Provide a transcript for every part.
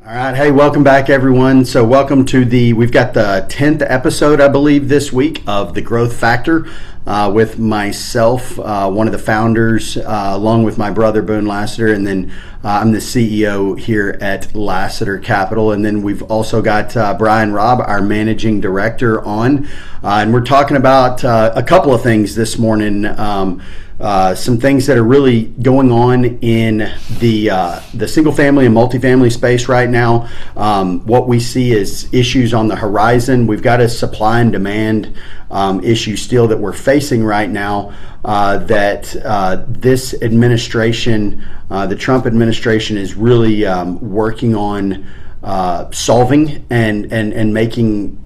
All right. Hey, welcome back, everyone. So, welcome to we've got the 10th episode, I believe, this week of The Growth Factor with myself, one of the founders, along with my brother, Boone Lasater, and then I'm the CEO here at Lasater Capital. And then we've also got Brian Robb, our managing director, on. And we're talking about a couple of things this morning. Some things that are really going on in the single family and multifamily space right now. What we see is issues on the horizon. We've got a supply and demand issue still that we're facing right now that this administration, the Trump administration, is really working on solving and making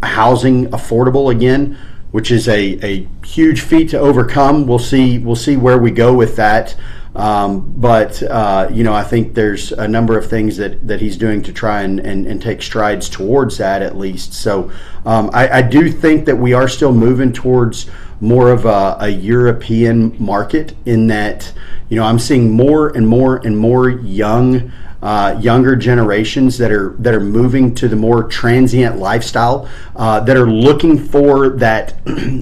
housing affordable again, which is a huge feat to overcome. We'll see where we go with that. But I think there's a number of things that he's doing to try and take strides towards that, at least. So I do think that we are still moving towards more of a European market, in that, I'm seeing more and more and more younger generations that are moving to the more transient lifestyle, that are looking for that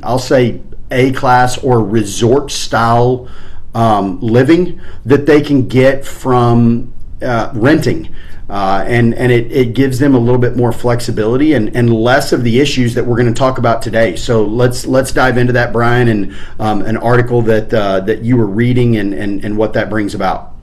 I'll say A-class or resort style living that they can get from renting. And it gives them a little bit more flexibility and less of the issues that we're going to talk about today. So let's dive into that, Brian, and an article that you were reading and what that brings about.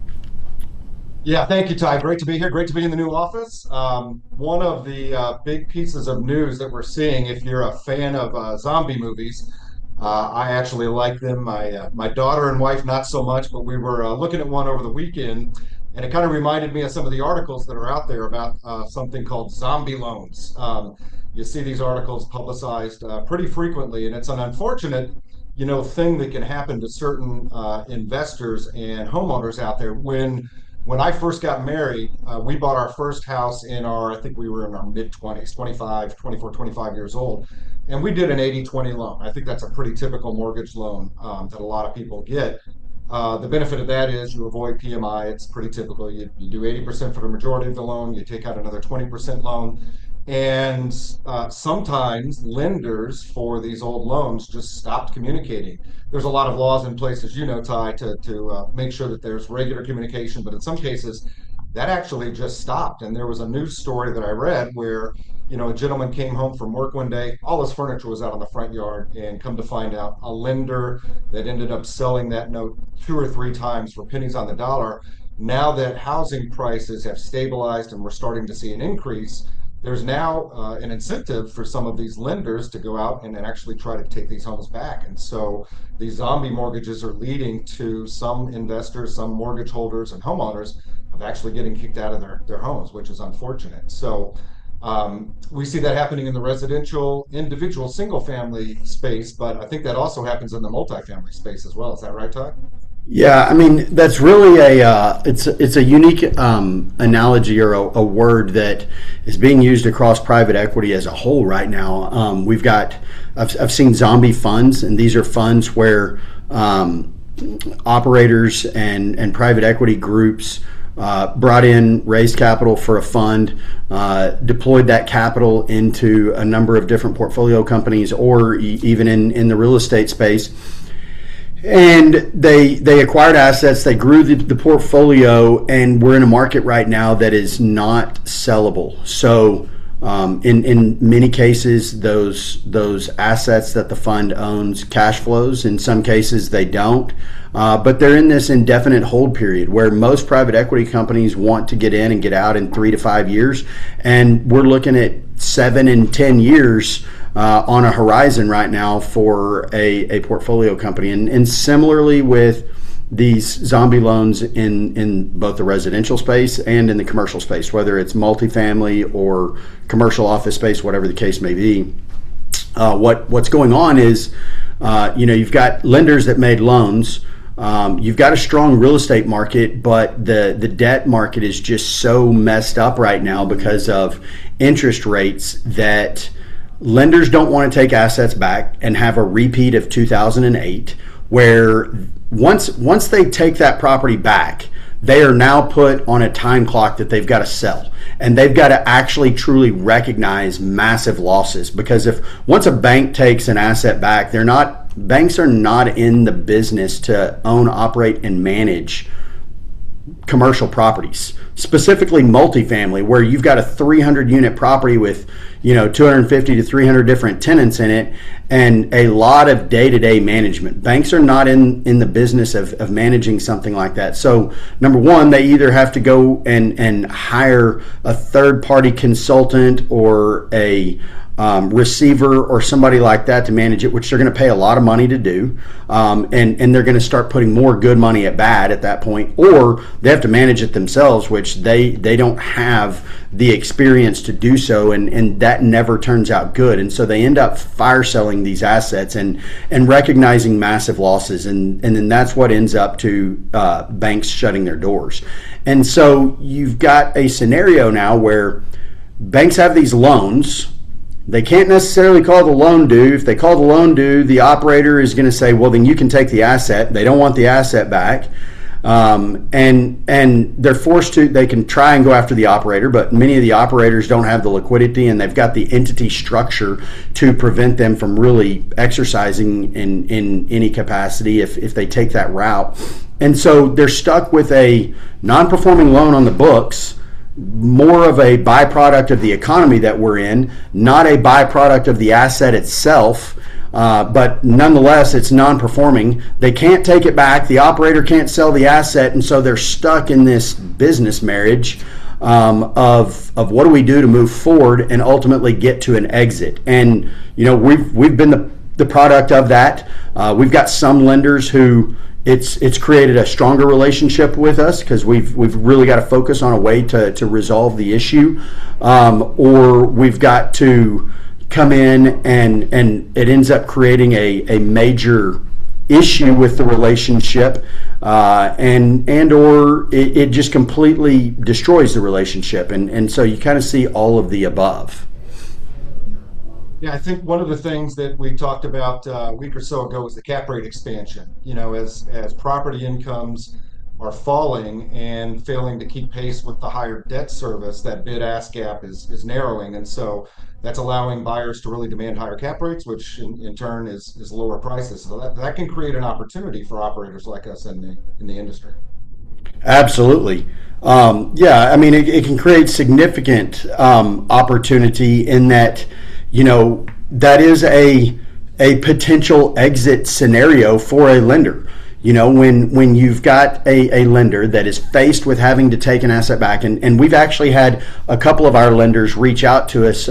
Yeah, thank you, Ty. Great to be here. Great to be in the new office. One of the big pieces of news that we're seeing, if you're a fan of zombie movies, I actually like them. My daughter and wife, not so much, but we were looking at one over the weekend, and it kind of reminded me of some of the articles that are out there about something called zombie loans. You see these articles publicized pretty frequently, and it's an unfortunate, thing that can happen to certain investors and homeowners out there. When I first got married, we bought our first house I think we were in our mid 20s, 25, 24, 25 years old. And we did an 80-20 loan. I think that's a pretty typical mortgage loan that a lot of people get. The benefit of that is you avoid PMI. It's pretty typical. You do 80% for the majority of the loan, you take out another 20% loan. And sometimes lenders for these old loans just stopped communicating. There's a lot of laws in place, as you know, Ty, to make sure that there's regular communication. But in some cases, that actually just stopped. And there was a news story that I read where, a gentleman came home from work one day, all his furniture was out on the front yard, and come to find out, a lender that ended up selling that note 2 or 3 times for pennies on the dollar. Now that housing prices have stabilized and we're starting to see an increase, there's now an incentive for some of these lenders to go out and actually try to take these homes back. And so these zombie mortgages are leading to some investors, some mortgage holders and homeowners of actually getting kicked out of their homes, which is unfortunate. So we see that happening in the residential, individual, single family space, but I think that also happens in the multifamily space as well. Is that right, Todd? Yeah, I mean, that's really it's a unique analogy, or a word that is being used across private equity as a whole right now. I've seen zombie funds, and these are funds where operators and private equity groups raised capital for a fund, deployed that capital into a number of different portfolio companies, or even in the real estate space. And they acquired assets, they grew the portfolio, and we're in a market right now that is not sellable. So in many cases, those assets that the fund owns cash flows. In some cases, they don't. But they're in this indefinite hold period where most private equity companies want to get in and get out in 3 to 5 years. And we're looking at 7 and 10 years on a horizon right now for a portfolio company. And similarly with these zombie loans in both the residential space and in the commercial space, whether it's multifamily or commercial office space, whatever the case may be. What's going on is, you've got lenders that made loans. You've got a strong real estate market, but the debt market is just so messed up right now because of interest rates that lenders don't want to take assets back and have a repeat of 2008, where once they take that property back, they are now put on a time clock that they've got to sell. and they've got to actually truly recognize massive losses, because if once a bank takes an asset back, banks are not in the business to own, operate, and manage commercial properties, specifically multifamily, where you've got a 300 unit property with 250 to 300 different tenants in it, and a lot of day-to-day management. Banks are not in the business of managing something like that. So number one, they either have to go and hire a third-party consultant or a receiver or somebody like that to manage it, which they're going to pay a lot of money to do, and they're going to start putting more good money at bad at that point, or they have to manage it themselves, which they don't have the experience to do so, and that never turns out good. And so they end up fire selling these assets and recognizing massive losses, and then that's what ends up to banks shutting their doors. And so you've got a scenario now where banks have these loans. They can't necessarily call the loan due. If they call the loan due, the operator is going to say, well, then you can take the asset. They don't want the asset back. And they're forced to, they can try and go after the operator, but many of the operators don't have the liquidity, and they've got the entity structure to prevent them from really exercising in any capacity if they take that route. And so they're stuck with a non-performing loan on the books, more of a byproduct of the economy that we're in, not a byproduct of the asset itself, but nonetheless it's non-performing. They can't take it back, the operator can't sell the asset, and so they're stuck in this business marriage of what do we do to move forward and ultimately get to an exit. And we've been the product of that. We've got some lenders who it's created a stronger relationship with us because we've really got to focus on a way to resolve the issue, or we've got to come in and it ends up creating a major issue with the relationship, and or it just completely destroys the relationship, and so you kind of see all of the above. Yeah, I think one of the things that we talked about a week or so ago was the cap rate expansion. As property incomes are falling and failing to keep pace with the higher debt service, that bid-ask gap is narrowing, and so that's allowing buyers to really demand higher cap rates, which in turn is lower prices. So that can create an opportunity for operators like us in the industry. Absolutely. Yeah, I mean, it can create significant opportunity in that. That is a potential exit scenario for a lender. When you've got a lender that is faced with having to take an asset back, and we've actually had a couple of our lenders reach out to us.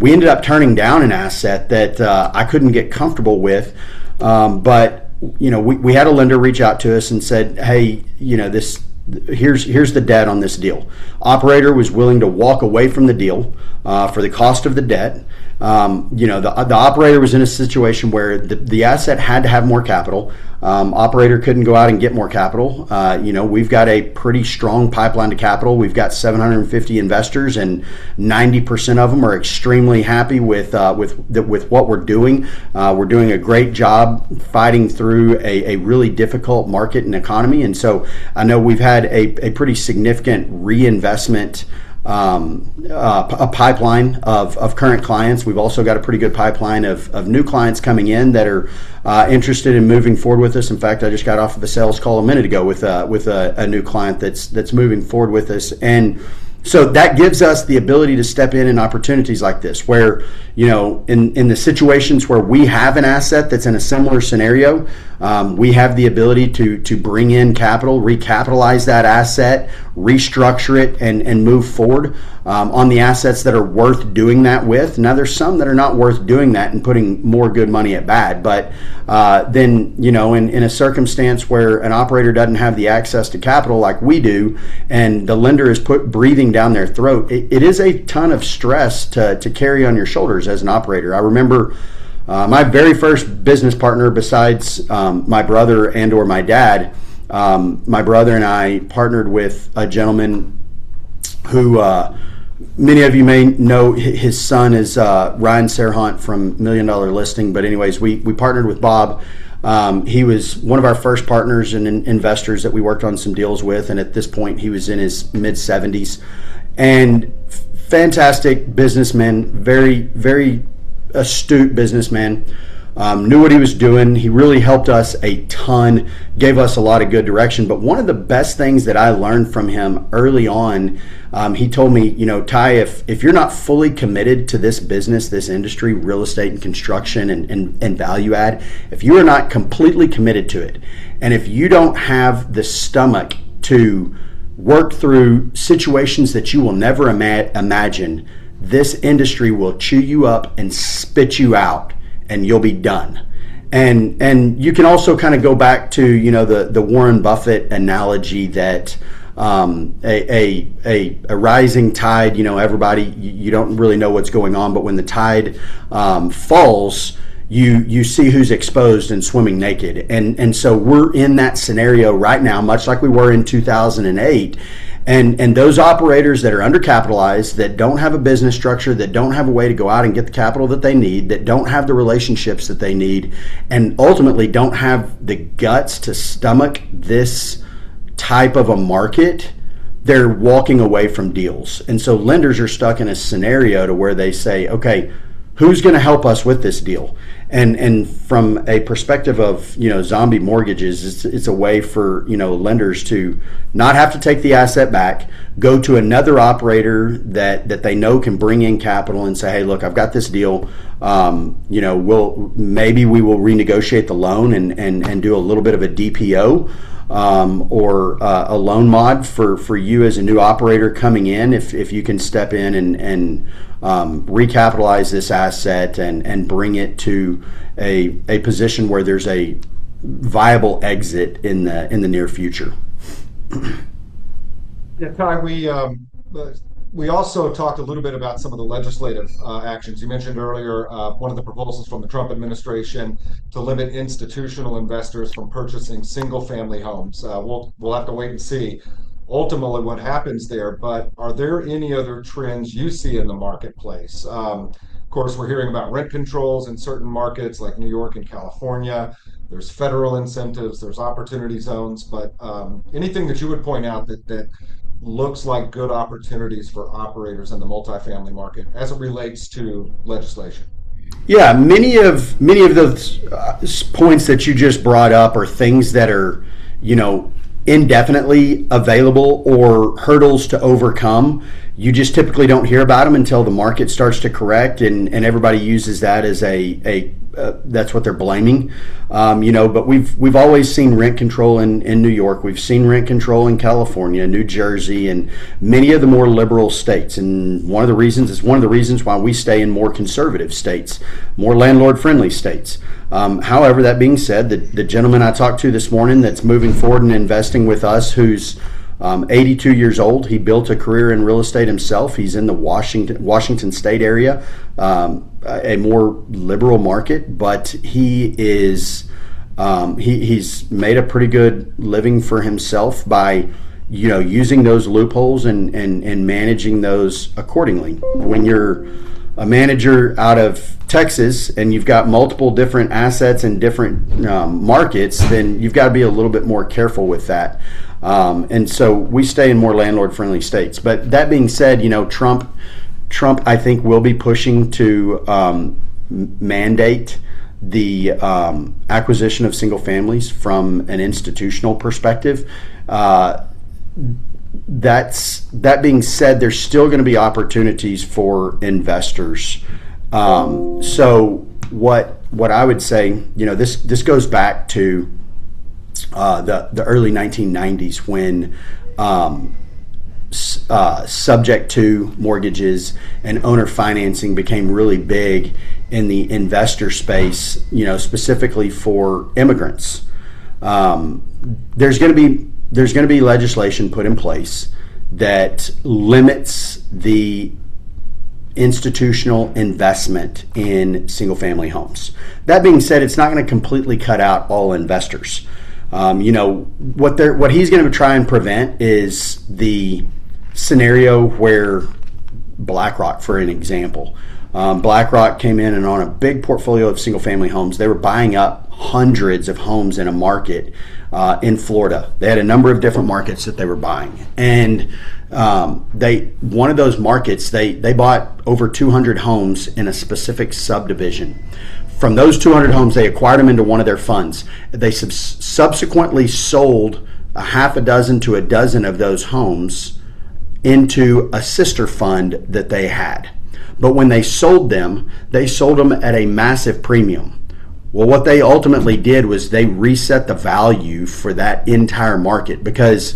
We ended up turning down an asset that I couldn't get comfortable with, but we had a lender reach out to us and said, hey, here's the debt on this deal. Operator was willing to walk away from the deal for the cost of the debt. The operator was in a situation where the asset had to have more capital. Operator couldn't go out and get more capital. We've got a pretty strong pipeline to capital. We've got 750 investors, and 90% of them are extremely happy with what we're doing. We're doing a great job fighting through a really difficult market and economy, and so I know we've had a pretty significant reinvestment, a pipeline of current clients. We've also got a pretty good pipeline of new clients coming in that are interested in moving forward with us. In fact, I just got off of a sales call a minute ago with a new client that's moving forward with us, and so that gives us the ability to step in opportunities like this, where in the situations where we have an asset that's in a similar scenario, we have the ability to bring in capital, recapitalize that asset, restructure it, and move forward on the assets that are worth doing that with. Now, there's some that are not worth doing that and putting more good money at bad, but then in a circumstance where an operator doesn't have the access to capital like we do, and the lender is breathing down their throat, it is a ton of stress to carry on your shoulders as an operator. I remember my very first business partner, besides my brother and or my dad, my brother and I partnered with a gentleman who many of you may know. His son is Ryan Serhant from $1 Million Listing. But anyways, we partnered with Bob. He was one of our first partners and investors that we worked on some deals with, and at this point he was in his mid 70s. and fantastic businessman, very, very astute businessman. Knew what he was doing. He really helped us a ton, gave us a lot of good direction. But one of the best things that I learned from him early on, he told me, Ty, if you're not fully committed to this business, this industry, real estate and construction and value add, if you are not completely committed to it, and if you don't have the stomach to work through situations that you will never imagine, this industry will chew you up and spit you out, and you'll be done. And you can also kind of go back to the Warren Buffett analogy that a rising tide, everybody, you don't really know what's going on, but when the tide falls, you see who's exposed and swimming naked. And so we're in that scenario right now, much like we were in 2008. And those operators that are undercapitalized, that don't have a business structure, that don't have a way to go out and get the capital that they need, that don't have the relationships that they need, and ultimately don't have the guts to stomach this type of a market, they're walking away from deals. And so lenders are stuck in a scenario to where they say, okay, who's going to help us with this deal? And from a perspective of zombie mortgages, it's a way for lenders to not have to take the asset back, go to another operator that they know can bring in capital and say, hey, look, I've got this deal. We will renegotiate the loan and do a little bit of a DPO. Or a loan mod for you as a new operator coming in, if you can step in and recapitalize this asset and bring it to a position where there's a viable exit in the near future. Yeah, Ty, we also talked a little bit about some of the legislative actions. You mentioned earlier one of the proposals from the Trump administration to limit institutional investors from purchasing single-family homes. We'll have to wait and see ultimately what happens there. But are there any other trends you see in the marketplace? Of course, we're hearing about rent controls in certain markets like New York and California. There's federal incentives, there's opportunity zones, but anything that you would point out that looks like good opportunities for operators in the multifamily market as it relates to legislation? Yeah, many of those points that you just brought up are things that are, indefinitely available or hurdles to overcome. You just typically don't hear about them until the market starts to correct, and everybody uses that as that's what they're blaming. But we've always seen rent control in New York. We've seen rent control in California, New Jersey, and many of the more liberal states. And one of the reasons why we stay in more conservative states, more landlord-friendly states. However, that being said, the gentleman I talked to this morning that's moving forward and investing with us, who's 82 years old. He built a career in real estate himself. He's in the Washington State area, a more liberal market, but he is he's made a pretty good living for himself by using those loopholes and managing those accordingly. When you're a manager out of Texas and you've got multiple different assets in different markets, then you've got to be a little bit more careful with that. And so we stay in more landlord-friendly states. But that being said, Trump, I think, will be pushing to mandate the acquisition of single families from an institutional perspective. That being said, there's still going to be opportunities for investors. So what I would say, this goes back to the early 1990s when subject to mortgages and owner financing became really big in the investor space, specifically for immigrants. There's going to be legislation put in place that limits the institutional investment in single family homes. That being said, it's not going to completely cut out all investors. What he's going to try and prevent is the scenario where BlackRock, for an example, BlackRock came in and on a big portfolio of single family homes, they were buying up hundreds of homes in a market in Florida. They had a number of different markets that they were buying, and they one of those markets they bought over 200 homes in a specific subdivision. From those 200 homes, they acquired them into one of their funds. They subsequently sold a half a dozen to a dozen of those homes into a sister fund that they had. But when they sold them at a massive premium. Well, what they ultimately did was they reset the value for that entire market, because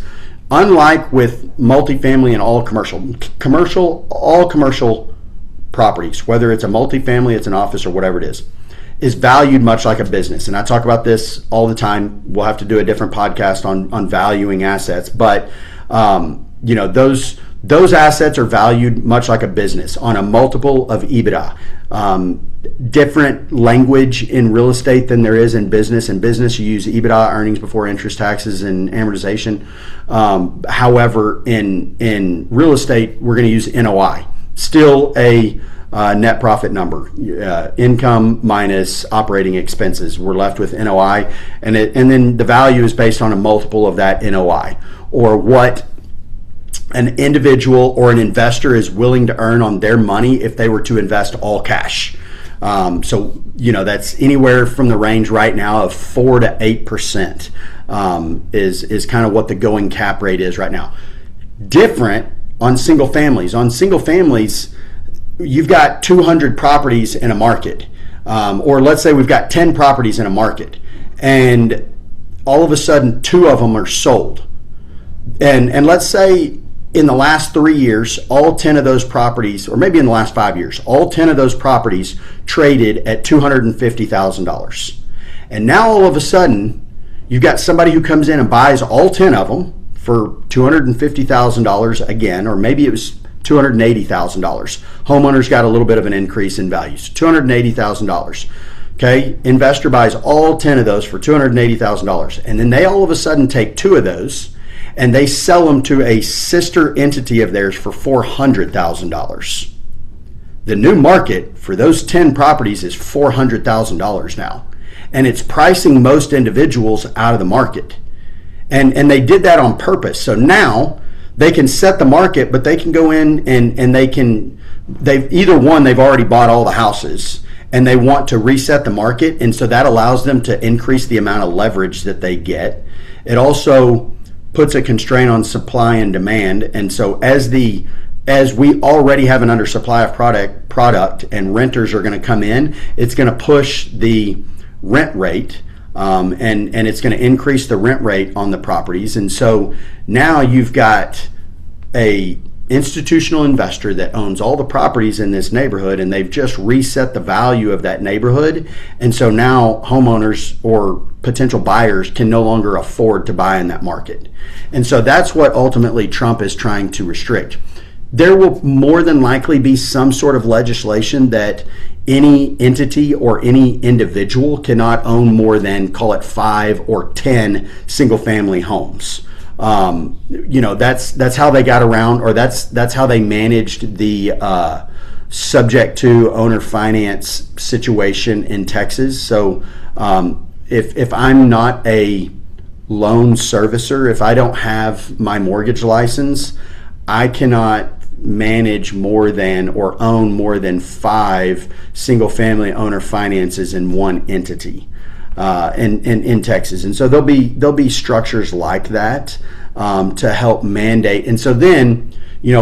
unlike with multifamily and all commercial properties, whether it's a multifamily, it's an office, or whatever it is valued much like a business. And I talk about this all the time. We'll have to do a different podcast on valuing assets, but those assets are valued much like a business on a multiple of EBITDA. Different language in real estate than there is in business. In business, you use EBITDA, earnings before interest, taxes, and amortization. However, in real estate, we're going to use NOI. Still a net profit number, income minus operating expenses. We're left with NOI, and then the value is based on a multiple of that NOI, or what an individual or an investor is willing to earn on their money if they were to invest all cash. So that's anywhere from the range right now of 4 to 8% is kind of what the going cap rate is right now. Different on single families. On single families, you've got 200 properties in a market, or let's say we've got 10 properties in a market, and all of a sudden 2 of them are sold. And let's say in the last 3 years, all 10 of those properties, or maybe in the last 5 years, all 10 of those properties traded at $250,000. And now all of a sudden, you've got somebody who comes in and buys all 10 of them for $250,000 again, or maybe it was $280,000. Homeowners got a little bit of an increase in values, $280,000. Okay, investor buys all 10 of those for $280,000, and then they all of a sudden take 2 of those and they sell them to a sister entity of theirs for $400,000. The new market for those 10 properties is $400,000 now, and it's pricing most individuals out of the market. And they did that on purpose. So now they can set the market, but they can go in and they've already bought all the houses and they want to reset the market. And so that allows them to increase the amount of leverage that they get. It also puts a constraint on supply and demand. And so as we already have an undersupply of product and renters are going to come in, it's going to push the rent rate. And it's going to increase the rent rate on the properties. And so now you've got a institutional investor that owns all the properties in this neighborhood, and they've just reset the value of that neighborhood. And so now homeowners or potential buyers can no longer afford to buy in that market. And so that's what ultimately Trump is trying to restrict. There will more than likely be some sort of legislation that any entity or any individual cannot own more than, call it 5 or 10 single family homes. That's how they got around, or that's how they managed the subject to owner finance situation in Texas. So if I'm not a loan servicer, if I don't have my mortgage license, I cannot manage more than or own more than 5 single family owner finances in one entity in Texas. And so there'll be structures like that to help mandate. And so then,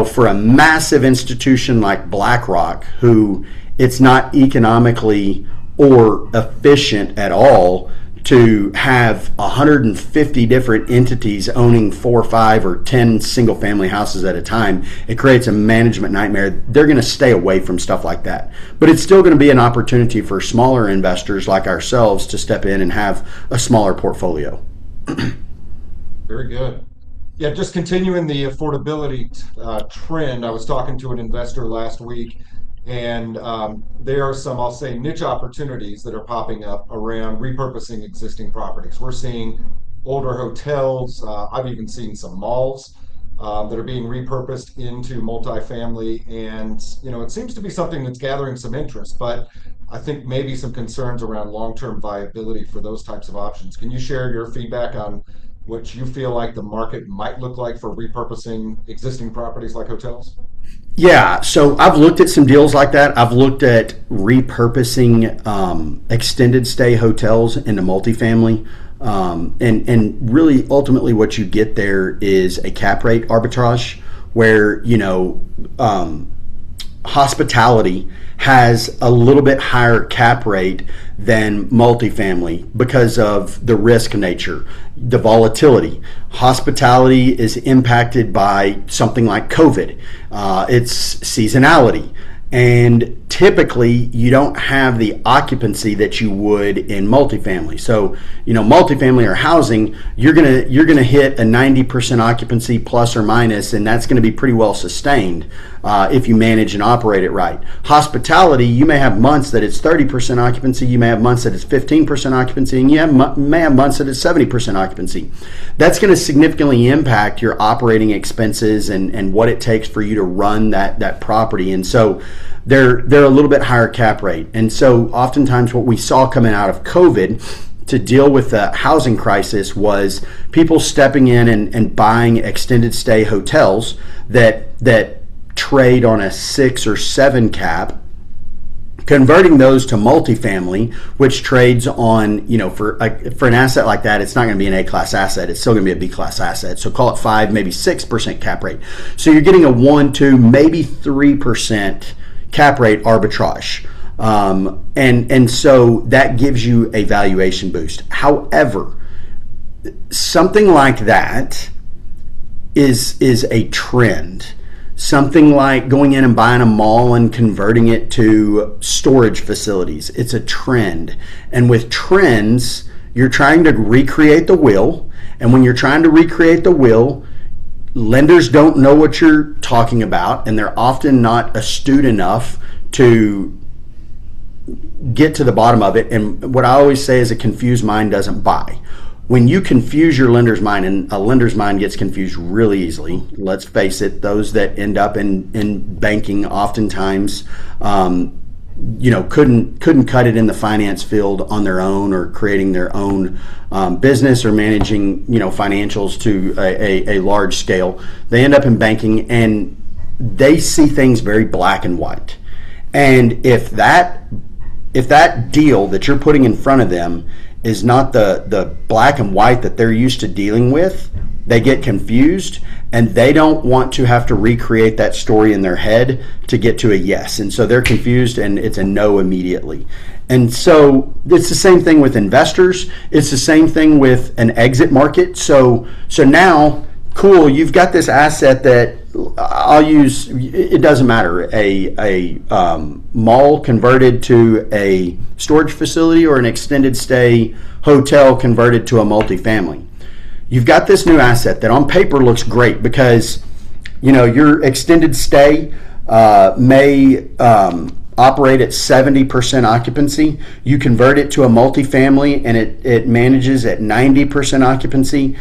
for a massive institution like BlackRock, who it's not economically or efficient at all to have 150 different entities owning 4, 5, or 10 single family houses at a time, it creates a management nightmare. They're going to stay away from stuff like that. But it's still going to be an opportunity for smaller investors like ourselves to step in and have a smaller portfolio. Very good. Yeah, just continuing the affordability trend. I was talking to an investor last week, and there are some, I'll say, niche opportunities that are popping up around repurposing existing properties. We're seeing older hotels. I've even seen some malls that are being repurposed into multifamily. And, it seems to be something that's gathering some interest, but I think maybe some concerns around long-term viability for those types of options. Can you share your feedback on what you feel like the market might look like for repurposing existing properties like hotels? Yeah, so I've looked at some deals like that. I've looked at repurposing extended stay hotels into multifamily. And really, ultimately, what you get there is a cap rate arbitrage where, hospitality has a little bit higher cap rate than multifamily because of the risk nature, the volatility. Hospitality is impacted by something like COVID, it's seasonality. And typically, you don't have the occupancy that you would in multifamily. So, multifamily or housing, you're gonna hit a 90% occupancy plus or minus, and that's going to be pretty well sustained if you manage and operate it right. Hospitality, you may have months that it's 30% occupancy, you may have months that it's 15% occupancy, and may have months that it's 70% occupancy. That's going to significantly impact your operating expenses and what it takes for you to run that property. And so they're a little bit higher cap rate. And so oftentimes what we saw coming out of COVID to deal with the housing crisis was people stepping in and buying extended stay hotels that trade on a 6 or 7 cap, converting those to multifamily, which trades on, for an asset like that, it's not going to be an A-class asset. It's still going to be a B-class asset. So call it 5, maybe 6% cap rate. So you're getting a 1, 2, maybe 3% cap rate arbitrage. And so that gives you a valuation boost. However, something like that is a trend. Something like going in and buying a mall and converting it to storage facilities. It's a trend. And with trends, you're trying to recreate the wheel. And when you're trying to recreate the wheel, lenders don't know what you're talking about, and they're often not astute enough to get to the bottom of it. And what I always say is a confused mind doesn't buy. When you confuse your lender's mind, and a lender's mind gets confused really easily, let's face it, those that end up in banking oftentimes couldn't cut it in the finance field on their own, or creating their own business, or managing financials to a large scale. They end up in banking and they see things very black and white. And if that deal that you're putting in front of them is not the black and white that they're used to dealing with, they get confused, and they don't want to have to recreate that story in their head to get to a yes. And so they're confused, and it's a no immediately. And so it's the same thing with investors. It's the same thing with an exit market. So now, cool, you've got this asset that I'll use, it doesn't matter, a mall converted to a storage facility, or an extended stay hotel converted to a multifamily. You've got this new asset that on paper looks great because your extended stay may operate at 70% occupancy. You convert it to a multifamily and it manages at 90% occupancy.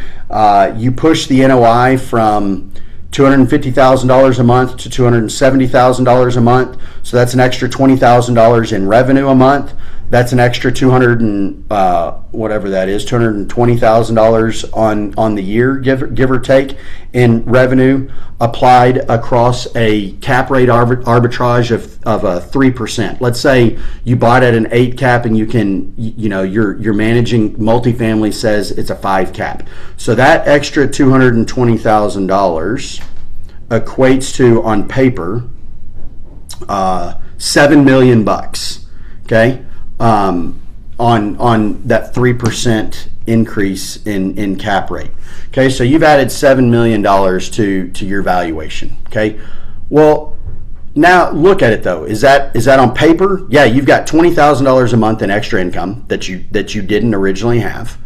You push the NOI from $250,000 a month to $270,000 a month. So that's an extra $20,000 in revenue a month. That's an extra $220,000 on the year, give or take, in revenue, applied across a cap rate arbitrage of a 3%. Let's say you bought at an 8 cap and you're managing multifamily says it's a 5 cap. So that extra $220,000 equates to, on paper, $7 million. Okay. On that 3% increase in cap rate. Okay, so you've added $7 million to your valuation. Okay, well, now look at it though. Is that on paper? Yeah, you've got $20,000 a month in extra income that you didn't originally have,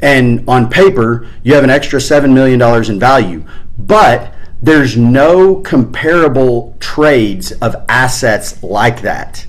and on paper you have an extra $7 million in value, but there's no comparable trades of assets like that.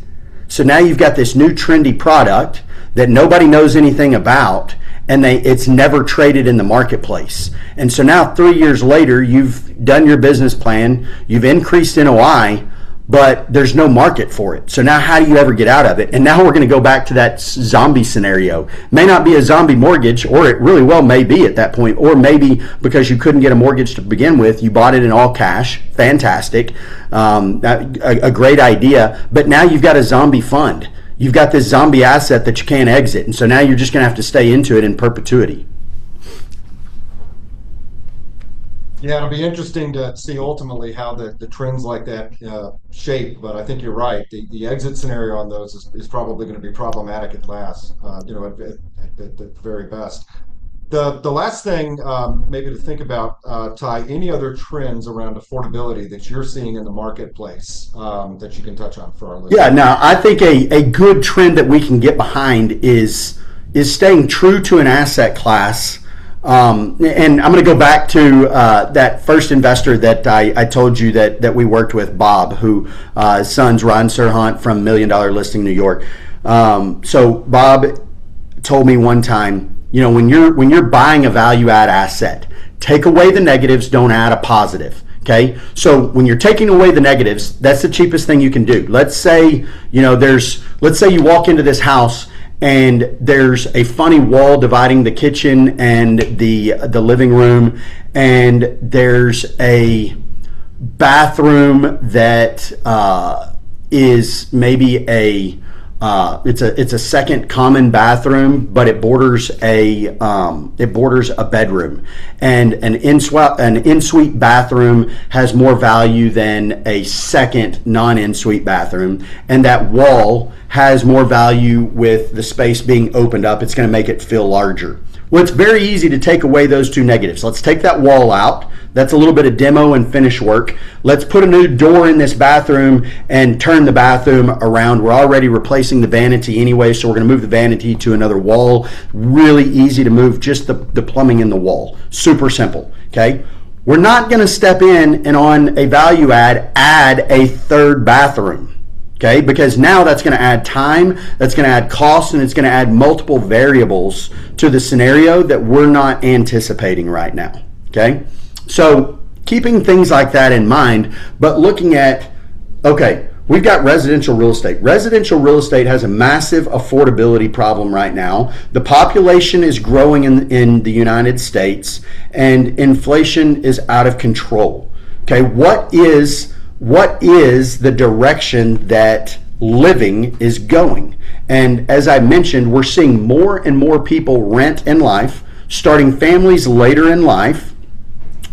So now you've got this new trendy product that nobody knows anything about, and it's never traded in the marketplace. And so now 3 years later, you've done your business plan, you've increased NOI, but there's no market for it. So now how do you ever get out of it? And now we're going to go back to that zombie scenario. May not be a zombie mortgage, or it really well may be at that point, or maybe because you couldn't get a mortgage to begin with, you bought it in all cash. Fantastic. A great idea. But now you've got a zombie fund. You've got this zombie asset that you can't exit. And so now you're just going to have to stay into it in perpetuity. Yeah, it'll be interesting to see ultimately how the trends like that shape. But I think you're right. The exit scenario on those is probably going to be problematic at last, at the very best. The last thing maybe to think about, Ty, any other trends around affordability that you're seeing in the marketplace that you can touch on for our listeners? Yeah, now I think a good trend that we can get behind is staying true to an asset class. And I'm going to go back to that first investor that I told you that we worked with, Bob, who his son's Ron Serhant from $1 Million Listing New York. So Bob told me one time, when you're buying a value add asset, take away the negatives, don't add a positive. Okay, so when you're taking away the negatives, that's the cheapest thing you can do. Let's say let's say you walk into this house and there's a funny wall dividing the kitchen and the living room, and there's a bathroom that is maybe it's a second common bathroom, but it borders a bedroom, and an in-suite bathroom has more value than a second non-in-suite bathroom, and that wall has more value with the space being opened up. It's going to make it feel larger. Well, it's very easy to take away those two negatives. Let's take that wall out. That's a little bit of demo and finish work. Let's put a new door in this bathroom and turn the bathroom around. We're already replacing the vanity anyway, so we're going to move the vanity to another wall. Really easy to move just the plumbing in the wall. Super simple, okay? We're not going to step in and on a value add a third bathroom. Okay, because now that's going to add time, that's going to add cost, and it's going to add multiple variables to the scenario that we're not anticipating right now. Okay, so keeping things like that in mind, but looking at, okay, we've got residential real estate. Residential real estate has a massive affordability problem right now. The population is growing in the United States, and inflation is out of control. Okay, what is the direction that living is going? And as I mentioned, we're seeing more and more people rent in life, starting families later in life,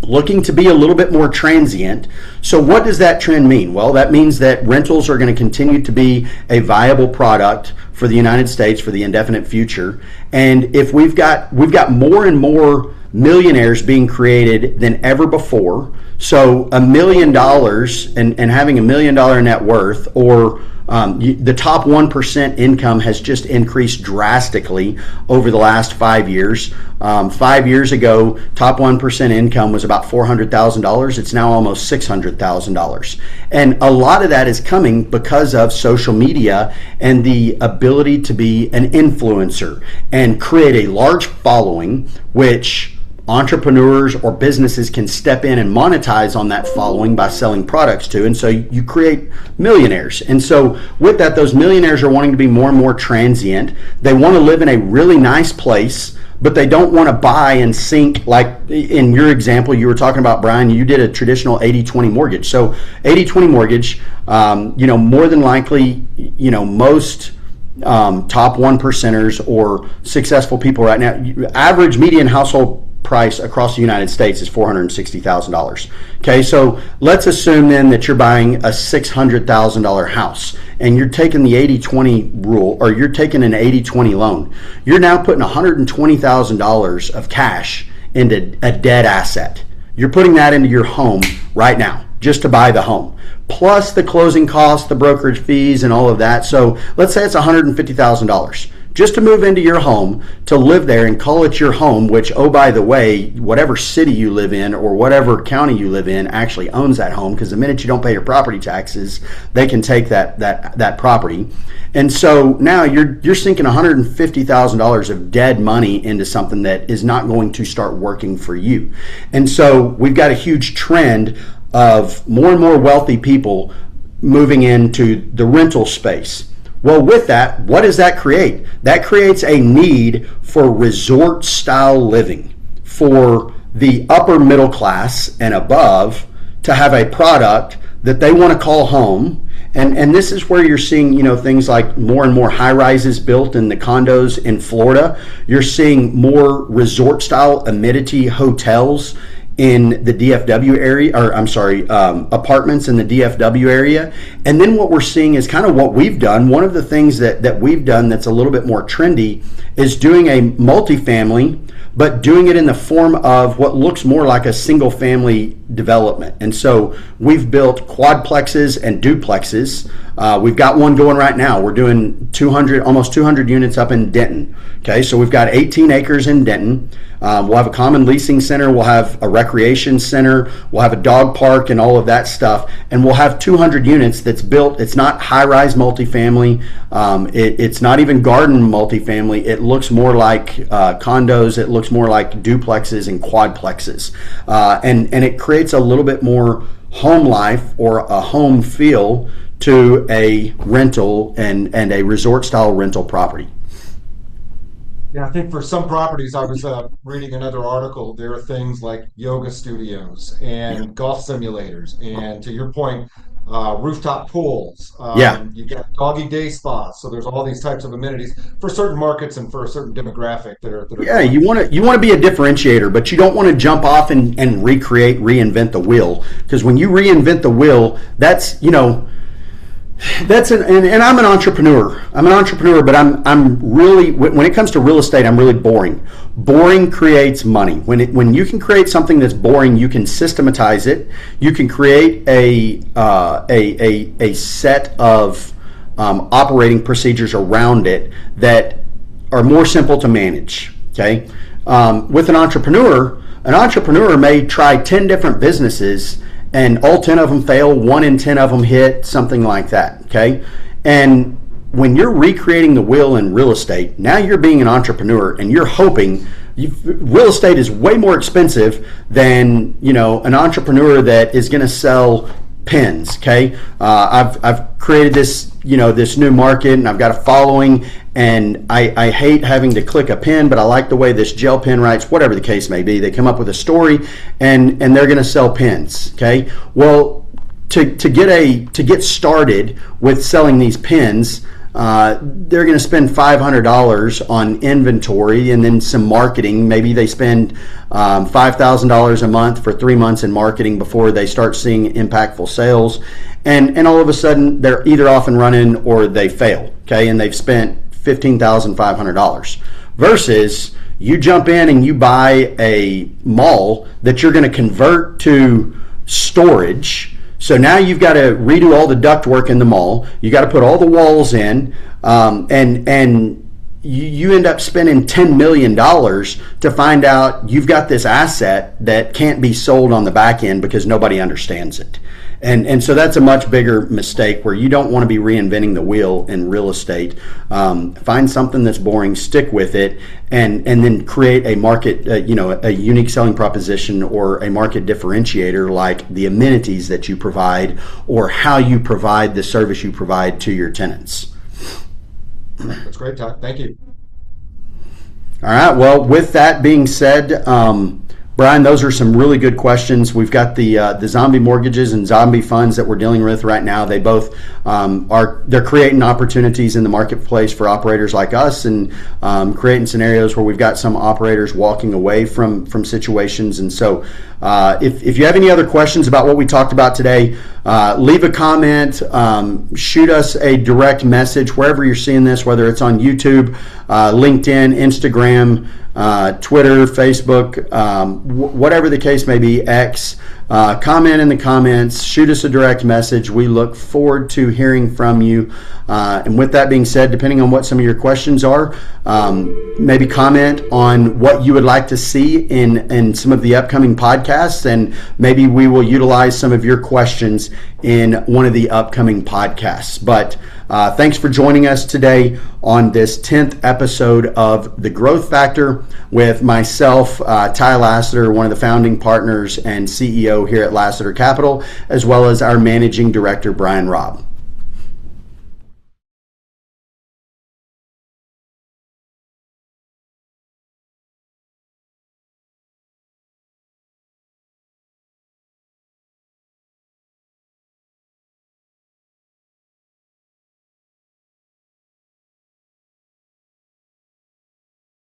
looking to be a little bit more transient. So what does that trend mean? Well, that means that rentals are going to continue to be a viable product for the United States for the indefinite future. And if we've got more and more millionaires being created than ever before. So $1 million and having $1 million net worth, or the top 1% income has just increased drastically over the last 5 years. 5 years ago, top 1% income was about $400,000. It's now almost $600,000. And a lot of that is coming because of social media and the ability to be an influencer and create a large following, which entrepreneurs or businesses can step in and monetize on that following by selling products to. And so you create millionaires. And so with that, those millionaires are wanting to be more and more transient. They want to live in a really nice place, but they don't want to buy and sink. Like in your example, you were talking about, Brian, you did a traditional 80-20 mortgage. So 80-20 mortgage, more than likely, most top 1%ers or successful people right now, average median household price across the United States is $460,000. Okay, so let's assume then that you're buying a $600,000 house and you're taking the 80-20 rule, or you're taking an 80-20 loan. You're now putting $120,000 of cash into a dead asset. You're putting that into your home right now just to buy the home, plus the closing costs, the brokerage fees, and all of that. So let's say it's $150,000. just to move into your home, to live there and call it your home, which, oh, by the way, whatever city you live in or whatever county you live in actually owns that home, because the minute you don't pay your property taxes, they can take that property. And so now you're sinking $150,000 of dead money into something that is not going to start working for you. And so we've got a huge trend of more and more wealthy people moving into the rental space. Well, with that, what does that create? That creates a need for resort style living for the upper middle class and above to have a product that they want to call home. And this is where you're seeing, things like more and more high rises built in the condos in Florida. You're seeing more resort style amenity hotels in the DFW area, apartments in the DFW area. And then what we're seeing is kind of what we've done. One of the things that we've done that's a little bit more trendy is doing a multifamily, but doing it in the form of what looks more like a single family development. And so we've built quadplexes and duplexes. We've got one going right now. We're doing almost 200 units up in Denton. Okay, so we've got 18 acres in Denton. We'll have a common leasing center. We'll have a recreation center. We'll have a dog park and all of that stuff. And we'll have 200 units that's built. It's not high-rise multifamily. It's not even garden multifamily. It looks more like condos. It looks more like duplexes and quadplexes. And it creates a little bit more home life or a home feel to a rental and a resort-style rental property. Yeah, I think for some properties, I was reading another article. There are things like yoga studios and golf simulators, and to your point, rooftop pools. You got doggy day spas. So there's all these types of amenities for certain markets and for a certain demographic that are. Yeah, you want to be a differentiator, but you don't want to jump off and reinvent the wheel, because when you reinvent the wheel, that's and I'm an entrepreneur. But I'm really, when it comes to real estate, I'm really boring. Boring creates money. When you can create something that's boring, you can systematize it. You can create a set of operating procedures around it that are more simple to manage. Okay, with an entrepreneur may try 10 different businesses, and all 10 of them fail, 1 in 10 of them hit, something like that, okay? And when you're recreating the wheel in real estate, now you're being an entrepreneur and you're hoping, real estate is way more expensive than, an entrepreneur that is gonna sell pens, okay? I've created this, this new market, and I've got a following, and I hate having to click a pen, but I like the way this gel pen writes, whatever the case may be. They come up with a story, and they're going to sell pens, okay? Well, to get started with selling these pens, they're going to spend $500 on inventory and then some marketing. Maybe they spend $5,000 a month for 3 months in marketing before they start seeing impactful sales. And all of a sudden, they're either off and running or they fail, okay? And they've spent $15,500. Versus you jump in and you buy a mall that you're going to convert to storage. So now you've got to redo all the ductwork in the mall. You got to put all the walls in, and you end up spending $10 million to find out you've got this asset that can't be sold on the back end because nobody understands it. And so that's a much bigger mistake, where you don't want to be reinventing the wheel in real estate. Find something that's boring, stick with it, and then create a market, a unique selling proposition or a market differentiator, like the amenities that you provide or how you provide the service you provide to your tenants. That's great, Todd. Thank you. All right. Well, with that being said, Brian, those are some really good questions. We've got the zombie mortgages and zombie funds that we're dealing with right now. They both they're creating opportunities in the marketplace for operators like us, and creating scenarios where we've got some operators walking away from situations. And so if you have any other questions about what we talked about today, leave a comment, shoot us a direct message wherever you're seeing this, whether it's on YouTube, LinkedIn, Instagram, Twitter, Facebook, whatever the case may be, X. comment in the comments, shoot us a direct message. We look forward to hearing from you. And with that being said, depending on what some of your questions are, maybe comment on what you would like to see in some of the upcoming podcasts, and maybe we will utilize some of your questions in one of the upcoming podcasts. But thanks for joining us today on this 10th episode of The Growth Factor with myself, Ty Lasater, one of the founding partners and CEO here at Lasater Capital, as well as our managing director, Brian Robb.